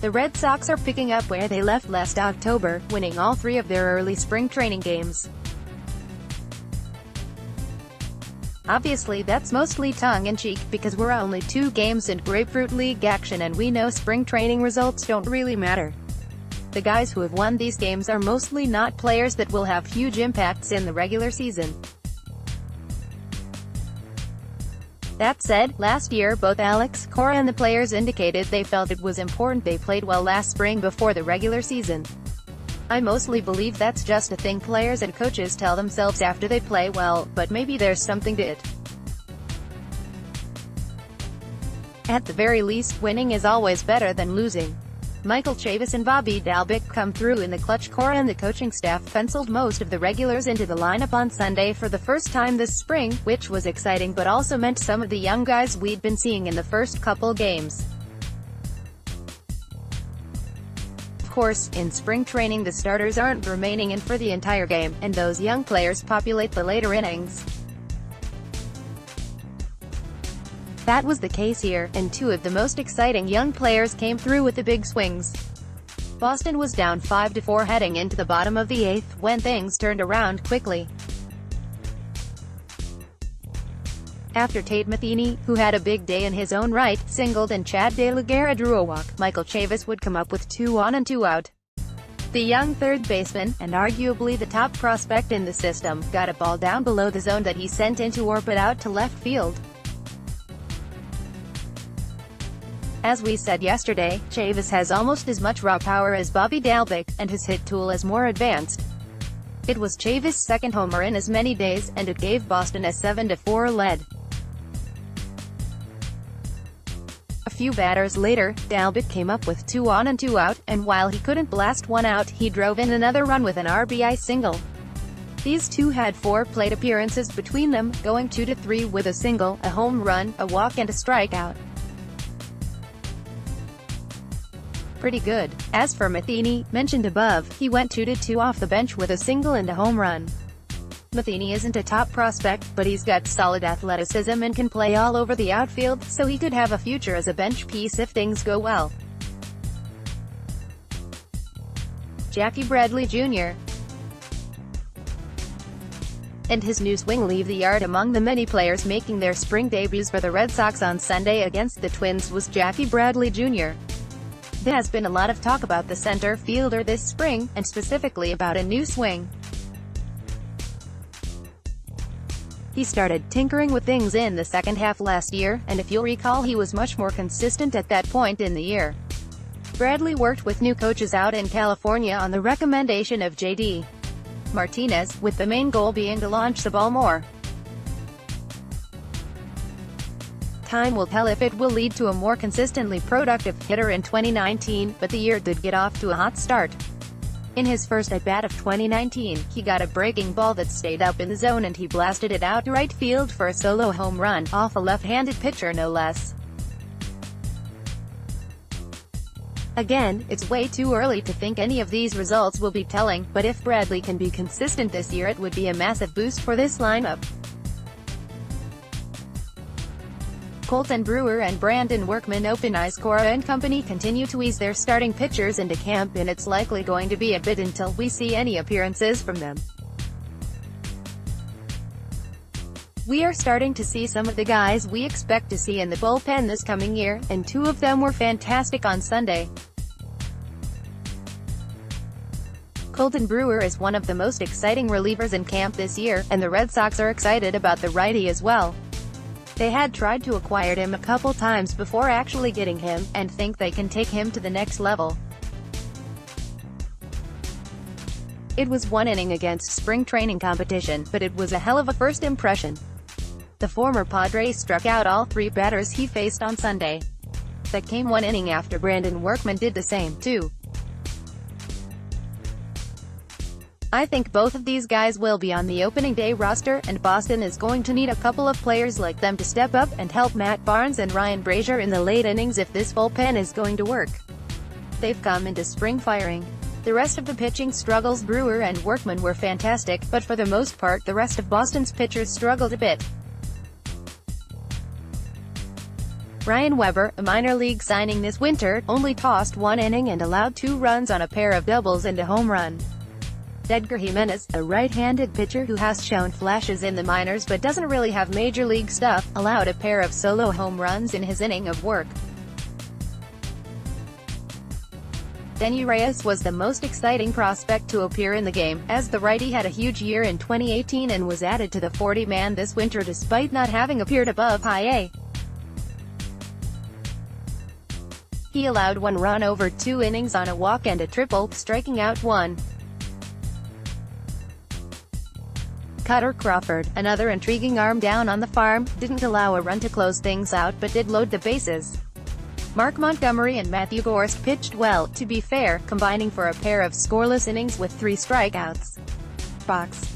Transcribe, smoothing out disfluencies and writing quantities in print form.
The Red Sox are picking up where they left last October, winning all 3 of their early spring training games. Obviously that's mostly tongue-in-cheek, because we're only 2 games in Grapefruit League action and we know spring training results don't really matter. The guys who have won these games are mostly not players that will have huge impacts in the regular season. That said, last year both Alex Cora and the players indicated they felt it was important they played well last spring before the regular season. I mostly believe that's just a thing players and coaches tell themselves after they play well, but maybe there's something to it. At the very least, winning is always better than losing. Chavis and Bobby Dalbec come through in the clutch. Cora and the coaching staff penciled most of the regulars into the lineup on Sunday for the first time this spring, which was exciting but also meant some of the young guys we'd been seeing in the first couple games. Of course, in spring training the starters aren't remaining in for the entire game, and those young players populate the later innings. That was the case here, and 2 of the most exciting young players came through with the big swings. Boston was down 5-4 heading into the bottom of the 8th, when things turned around quickly. After Tate Matheny, who had a big day in his own right, singled and Chad De La Guerra drew a walk, Chavis would come up with 2 on and 2 out. The young third baseman, and arguably the top prospect in the system, got a ball down below the zone that he sent into orbit out to left field. As we said yesterday, Chavis has almost as much raw power as Bobby Dalbec, and his hit tool is more advanced. It was Chavis' second homer in as many days, and it gave Boston a 7-4 lead. A few batters later, Dalbec came up with 2 on and 2 out, and while he couldn't blast one out, he drove in another run with an RBI single. These 2 had 4 plate appearances between them, going 2-3 with a single, a home run, a walk and a strikeout. Pretty good. As for Matheny, mentioned above, he went 2-2 off the bench with a single and a home run. Matheny isn't a top prospect, but he's got solid athleticism and can play all over the outfield, so he could have a future as a bench piece if things go well. Jackie Bradley Jr. and his new swing leave the yard. Among the many players making their spring debuts for the Red Sox on Sunday against the Twins was Jackie Bradley Jr. There has been a lot of talk about the center fielder this spring, and specifically about a new swing. He started tinkering with things in the second half last year, and if you'll recall he was much more consistent at that point in the year. Bradley worked with new coaches out in California on the recommendation of J.D. Martinez, with the main goal being to launch the ball more. Time will tell if it will lead to a more consistently productive hitter in 2019, but the year did get off to a hot start. In his first at-bat of 2019, he got a breaking ball that stayed up in the zone and he blasted it out to right field for a solo home run, off a left-handed pitcher no less. Again, it's way too early to think any of these results will be telling, but if Bradley can be consistent this year it would be a massive boost for this lineup. Colton Brewer and Brandon Workman open eyes. Cora and company continue to ease their starting pitchers into camp, and it's likely going to be a bit until we see any appearances from them. We are starting to see some of the guys we expect to see in the bullpen this coming year, and 2 of them were fantastic on Sunday. Colton Brewer is one of the most exciting relievers in camp this year, and the Red Sox are excited about the righty as well. They had tried to acquire him a couple times before actually getting him, and think they can take him to the next level. It was 1 inning against spring training competition, but it was a hell of a first impression. The former Padre struck out all 3 batters he faced on Sunday. That came 1 inning after Brandon Workman did the same, too. I think both of these guys will be on the opening day roster, and Boston is going to need a couple of players like them to step up and help Matt Barnes and Ryan Brazier in the late innings if this bullpen is going to work. They've come into spring firing. The rest of the pitching struggles. Brewer and Workman were fantastic, but for the most part the rest of Boston's pitchers struggled a bit. Ryan Weber, a minor league signing this winter, only tossed 1 inning and allowed 2 runs on a pair of doubles and a home run. Edgar Jimenez, a right-handed pitcher who has shown flashes in the minors but doesn't really have major league stuff, allowed a pair of solo home runs in his inning of work. Denny Reyes was the most exciting prospect to appear in the game, as the righty had a huge year in 2018 and was added to the 40-man this winter despite not having appeared above High A. He allowed 1 run over 2 innings on a walk and a triple, striking out 1. Cutter Crawford, another intriguing arm down on the farm, didn't allow a run to close things out but did load the bases. Mark Montgomery and Matthew Gorst pitched well, to be fair, combining for a pair of scoreless innings with 3 strikeouts. Box.